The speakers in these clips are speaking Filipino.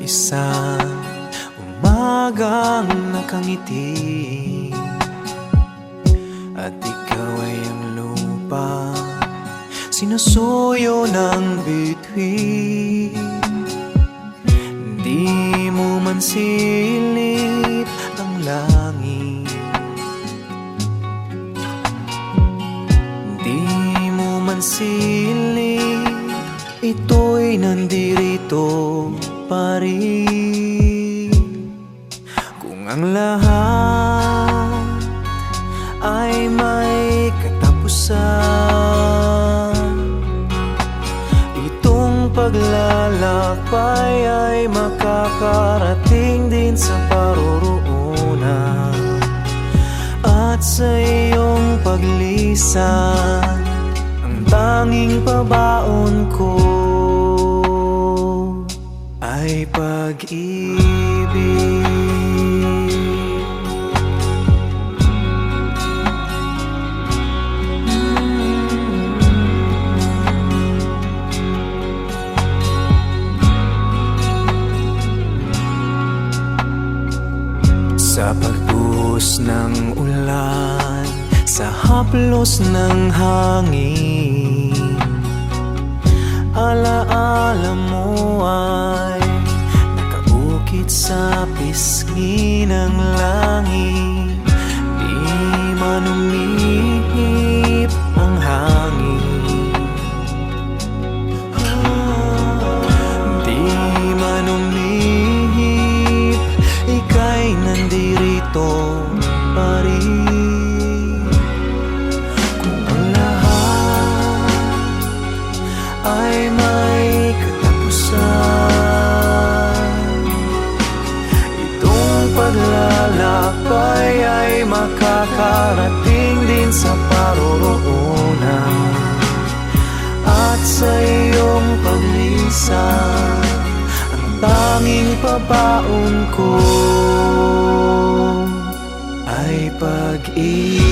isang umagang nakangiti, at ikaw ay ang lupa sinusuyo ng bituin. Di mo man silip ang langit, di mo man silip, ito'y nandirito pa rin. Kung ang lahat ay may katapusan, itong paglalakbay ay makakarating din sa paroroonan. At sa iyong paglisan, ang tanging pabaon ko ay pag-ibig. Sa pagbuhos ng ulan, sa haplos ng hangin, alaala mo ay nakaukit sa pisngi ng langit. Di man umihip ang hangin, di man umihip, ika'y nandirito pa rin. Kung ang lahat ay may katapusan, itong paglalakbay ay makakarating din sa paroroonan. At sa iyong paglisan, ang tanging pabaon ko ay pag-ibig.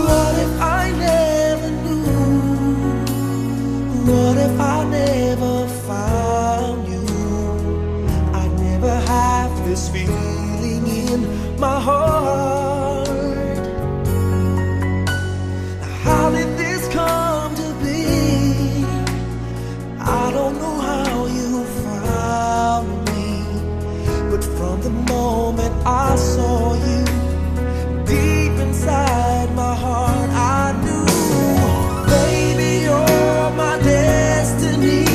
What if I never knew? What if I never found you? I'd never have this feeling in my heart. How did this come to be? I don't know how you found me, but from the moment I saw you, deep inside my heart I knew, baby, you're my destiny.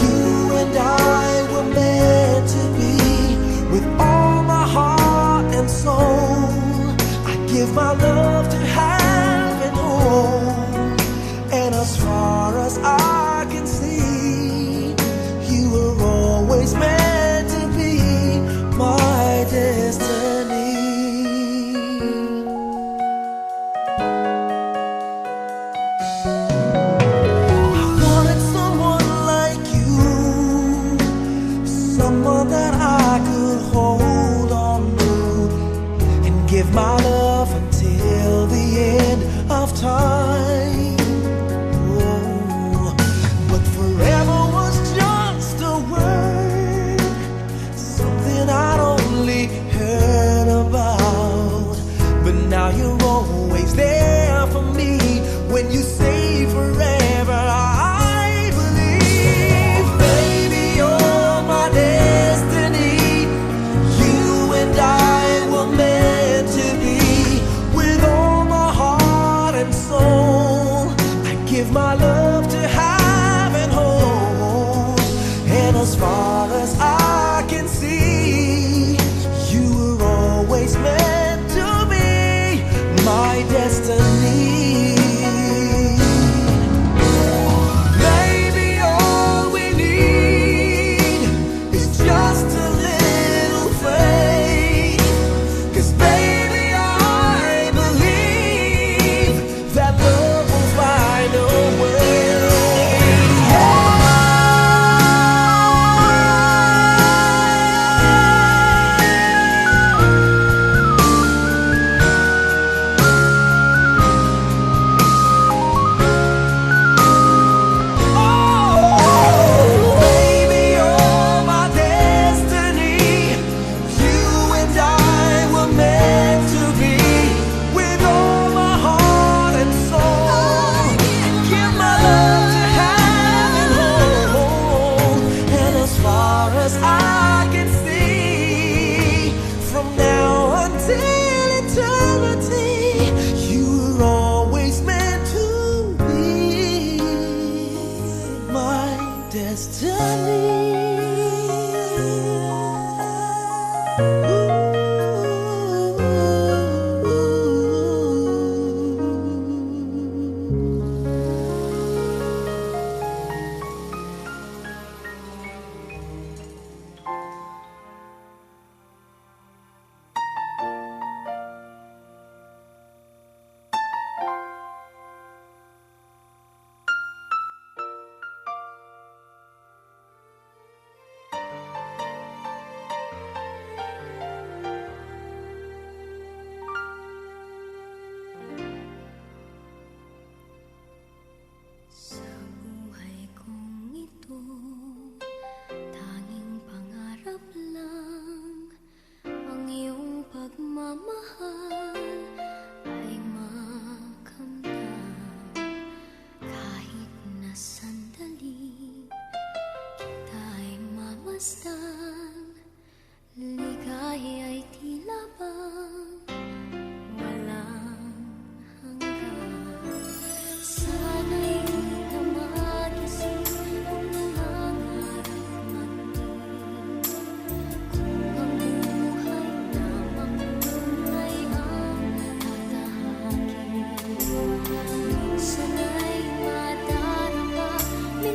You and I were meant to be. With all my heart and soul, I give my love to have and hold. And as far as I can see, you were always meant to be my destiny. I wanted someone like you, someone that I could hold on to and give my love until the end of time. Oh, but forever was just a word, something I'd only heard about. But now you're always there for me. When you say forever, I believe, baby, you're my destiny. You and I were meant to be. With all my heart and soul, I give my love to have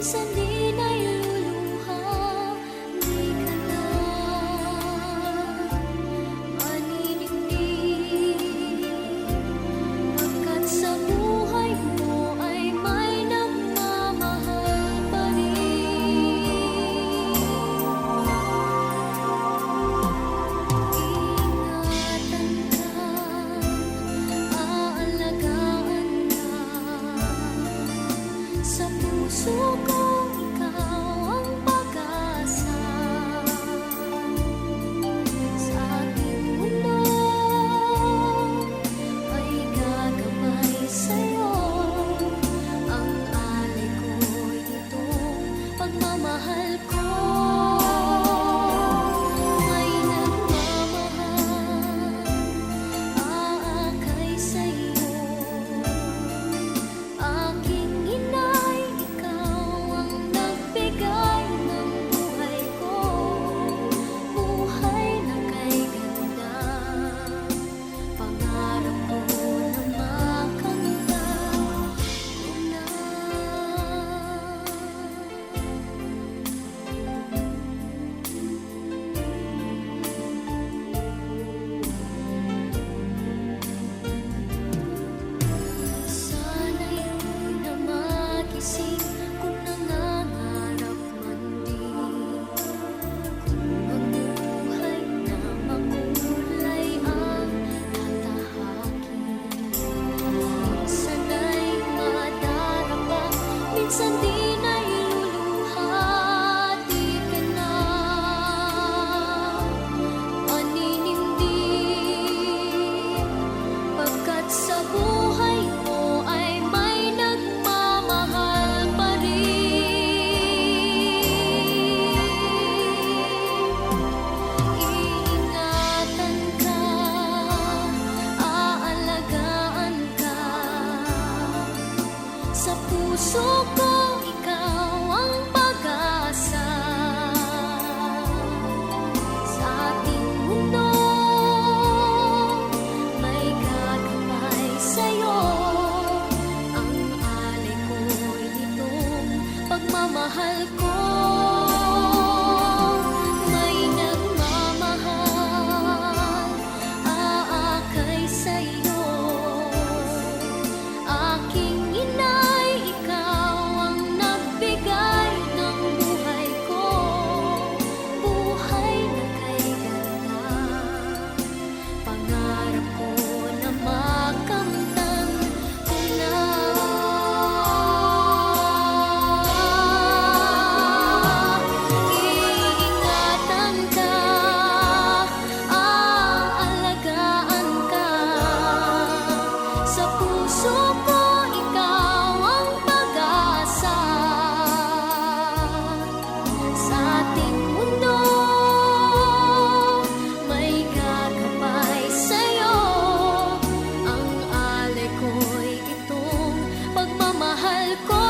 minsan di nailuluha, di ka na maniningning, pagkat sa buhay mo ay may nagmamahal pa rin. Ingatan ka, aalagaan ka, sa puso ko ikaw ang pag-asa. Sa ating mundo ay gagabay sa'yo, ang alay ko'y itong pagmamahal ko. May nagmamahal, aakay sa'yo, aking inay, ikaw ang nagbigay ng buhay ko, buhay na kay ganda, pangarap ko na makamtan mo na. Sana'y di na magising kung nangangarap man din, kung mabuhay na makulay ang tatahakin. Sana'y madarapa, minsan di nailuluha, di ka na maninimdim, pagkat sa buhay mo ay may nagmamahal pa rin. Iingatan ka, aalagaan ka, sa puso ko ikaw ang pag-asa. Sa ating mundo may gagabay sa'yo, ang alay ko'y itong pagmamahal ko. May nagmamahal, aakay sa'yo, aking inay, ikaw ang nagbigay ng buhay ko, buhay na kay ganda, pangarap ko na makamtan ko na. Iingatan ka, aalagaan ka, sa puso ko ikaw ang pag-asa. Sa ating mundo may gagabay sa'yo, ang alay ko'y itong pagmamahal ko.